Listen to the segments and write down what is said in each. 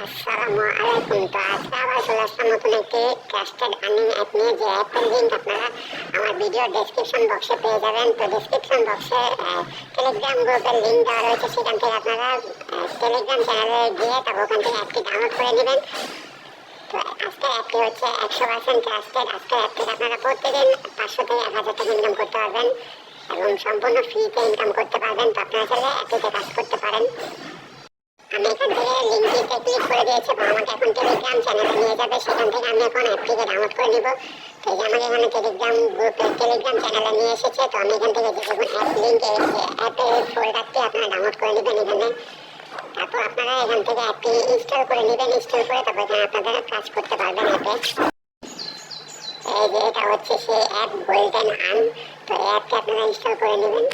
আসসালামু আলাইকুম। তো আজকে আবার চলে আসলাম নতুন একটি ট্রাস্টেড আর্নিং অ্যাপ নিয়ে, যে অ্যাপের লিঙ্ক আপনারা আমার ভিডিও ডেসক্রিপশন বক্সে পেয়ে যাবেন। তো ডেসক্রিপশন বক্সে টেলিগ্রাম গ্রুপের লিঙ্ক দেওয়া রয়েছে, সেখান থেকে আপনারা টেলিগ্রাম চ্যানেলে গিয়ে তারপর ওখান থেকে অ্যাপটি ডাউনলোড করে নেবেন। তো আজকের অ্যাপটি হচ্ছে 100% ট্রাস্টেড। আজকের অ্যাপ থেকে আপনারা প্রত্যেকদিন 500 থেকে 1000 টাকা ইনকাম করতে পারবেন এবং সম্পূর্ণ ফ্রিতে ইনকাম করতে পারবেন। তো আপনারা চাইলে অ্যাপটিতে কাজ করতে পারেন। আমি এখান থেকে লিঙ্কটিতে ক্লিক করে দিয়েছি এবং আমাকে এখন টেলিগ্রাম চ্যানেলে নিয়ে যাবে। সেখান থেকে আমি এখন অ্যাপটিকে ডাউনলোড করে নিব। তো এই যে আমাকে এখানে টেলিগ্রাম গ্রুপে টেলিগ্রাম চ্যানেলে নিয়ে এসেছে। তো আমি এখান থেকে যে দেখুন অ্যাপ লিঙ্ক, অ্যাপের ফোল্ডারটি আপনারা ডাউনলোড করে নেবেন এখানে। তারপর আপনারা এখান থেকে অ্যাপটি ইনস্টল করে নেবেন। ইনস্টল করে তারপর এখানে আপনারা কাজ করতে পারবেন অ্যাপে। এই যে এটা হচ্ছে সেই অ্যাপ গোল্ডেন আর্ন। তো এই অ্যাপটি আপনারা ইনস্টল করে নেবেন।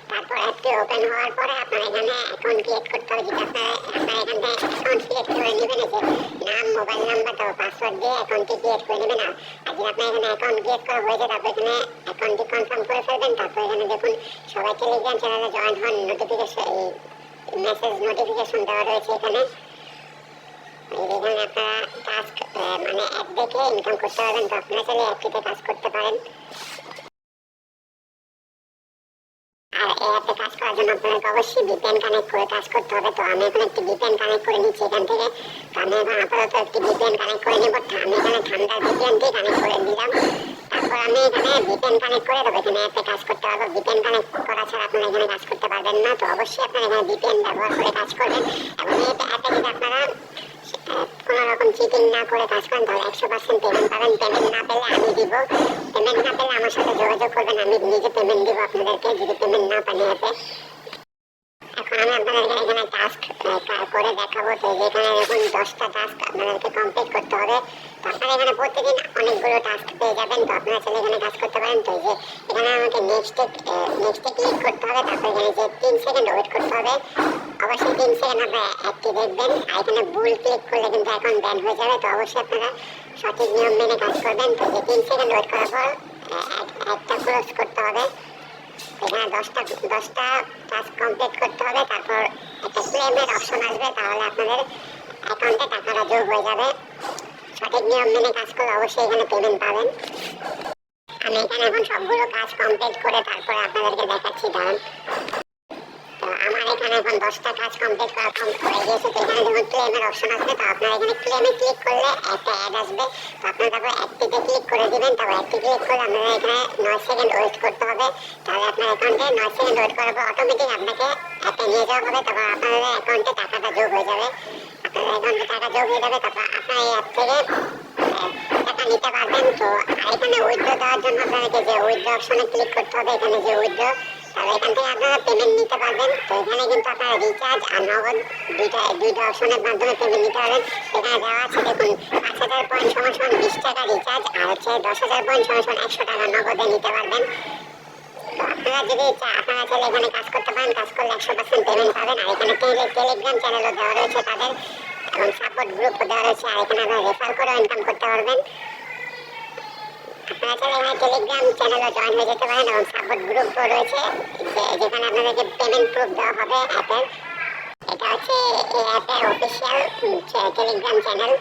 তারপর অ্যাপটি ওপেন হওয়ার পরে আপনার এখানে অ্যাকাউন্ট ক্রিয়েট করতে হবে। যেটা আপনার এখান থেকে অ্যাকাউন্ট ক্রিয়েট করে নেবেন, যে নাম, মোবাইল নাম্বার, তারপর পাসওয়ার্ড দিয়ে অ্যাকাউন্টটি ক্রিয়েট করে নেবেন। আর যদি আপনার এখানে অ্যাকাউন্ট ক্রিয়েট করা হয়েছে তারপর এখানে অ্যাকাউন্টটি কনফার্ম করে ফেলবেন। তারপর এখানে দেখুন সবাই টেলিগ্রাম চ্যানেলে জয়েন হন, নোটিফিকেশন মেসেজ নোটিফিকেশন দেওয়া রয়েছে এখানে। এখানে আপনারা টাস্ক মানে অ্যাপ দেখে ইনকাম করতে পারবেন। তো আপনারা চাইলে অ্যাপটিতে কাজ করতে পারেন। আর এই অ্যাপে কাজ করার জন্য আপনাকে অবশ্যই ভিপিএন কানেক্ট করে কাজ করতে হবে। তো আমি এখন একটি ভিপিএন কানেক্ট করে নিচ্ছি এখান থেকে। তো আমি এখন আপাতত একটি ভিপিএন কানেক্ট করে নেব। আমি এখানে ঠান্ডার ভিপিএনটি কানেক্ট করে দিলাম। তারপর আমি এখানে ভিপিএন কানেক্ট করে তবে এখানে অ্যাপে কাজ করতে পারবো। ভিপিএন কানেক্ট করা ছাড়া আপনারা এখানে কাজ করতে পারবেন না। তো অবশ্যই আপনারা এখানে ভিপিএন ব্যবহার করে কাজ করবেন। এবং এই অ্যাপে যদি আপনারা কোনো রকম চিটিং না করে কাজ করেন তাহলে 100% পেমেন্ট পাবেন। পেমেন্ট না পেলে আমি দিব। পেমেন্ট না পেলে আমার সাথে যোগাযোগ করবেন, আমি নিজে পেমেন্ট দিব আপনাদেরকে যদি পেমেন্ট না পান অ্যাপে। এখন আমি আপনাদেরকে এখানে টাস্ক করে দেখাবো। তো যেখানে দেখুন 10টা টাস্ক আপনাদেরকে কমপ্লিট করতে হবে। তো আপনারা এখানে প্রতিদিন অনেকগুলো টাস্ক পেয়ে যাবেন। তো আপনারা চাইলে এখানে কাজ করতে পারেন। তো যে এখানে আমাকে নেক্সটে ক্লিক করতে হবে। তারপর এখানে যে 3 সেকেন্ড ওয়েট করতে হবে। অবশ্যই 3 সেকেন্ড আপনারা অ্যাপটি দেখবেন। আর এখানে ভুল ক্লিক করলে কিন্তু অ্যাকাউন্ট ব্যান হয়ে যাবে। তো অবশ্যই আপনারা সঠিক নিয়ম মেনে কাজ করবেন। তো যে 3 সেকেন্ড ওয়েট করার পর অ্যাপটা ক্লোজ করতে হবে। এখানে 10টা টাস্ক কমপ্লিট করতে হবে। তারপর একটা ক্লেমের অপশন আসবে, তাহলে আপনাদের অ্যাকাউন্টে টাকাটা যোগ হয়ে যাবে। সঠিক নিয়ম মেনে কাজ করলে অবশ্যই এখানে পেমেন্ট পাবেন। আমি এখানে এখন সবগুলো কাজ কমপ্লিট করে তারপরে আপনাদেরকে দেখাচ্ছি, দাঁড়ান। তো আমার এখানে এখন 10টা কাজ কমপ্লিট করা হয়ে গিয়েছে। তো এখানে যখন ক্লেমের অপশন আসবে, তো আপনারা এখানে ক্লেমে ক্লিক করলে একটা অ্যাড আসবে। তো আপনারা তারপর অ্যাপটিতে ক্লিক করে দিবেন। তারপর অ্যাপটি ক্লিক করলে আপনারা এখানে 9 সেকেন্ড ওয়েট করতে হবে। তাহলে আপনার অ্যাকাউন্টে 9 সেকেন্ড ওয়েট করার পর অটোমেটিক আপনাকে অ্যাপে নিয়ে যাওয়া হবে। তারপর আপনাদের অ্যাকাউন্টে টাকাটা যোগ হয়ে যাবে। আপনাদের অ্যাকাউন্টে টাকা যোগ হয়ে যাবে। তারপর আপনার এই অ্যাপ থেকে টাকা নিতে পারবেন। তো এখানে উইথড্র দেওয়ার জন্য আপনাদেরকে যে উইথড্র অপশনে ক্লিক করতে হবে। এখানে যে উইথড্র, তাহলে এখান থেকে আপনারা পেমেন্ট নিতে পারবেন। তো এখানে কিন্তু আপনারা রিচার্জ আর নগদ দুইটা অপশনের মাধ্যমে পেমেন্ট নিতে পারবেন। এখানে দেওয়া আছে দেখুন 5000 পয়েন্ট সমান 20 টাকা রিচার্জ, আর হচ্ছে 10,000 পয়েন্ট সমান 100 টাকা নগদে নিতে পারবেন। তো আপনারা যদি আপনারা চাইলে এখানে কাজ করতে পারেন। কাজ করলে 100% পেমেন্ট পাবেন। আর এখানে টেলিগ্রাম চ্যানেলও দেওয়া রয়েছে তাদের, এবং সাপোর্ট গ্রুপও দেওয়া রয়েছে। আর এখানে আপনারা রেফার করেও ইনকাম করতে পারবেন। আপনারা চাইলে এখানে টেলিগ্রাম চ্যানেলে জয়েন হয়ে যেতে পারেন এবং সাপোর্ট গ্রুপও রয়েছে, যেখানে আপনাদেরকে পেমেন্ট প্রুফ দেওয়া হবে অ্যাপের। এটা হচ্ছে এই অ্যাপের অফিসিয়াল টেলিগ্রাম চ্যানেল।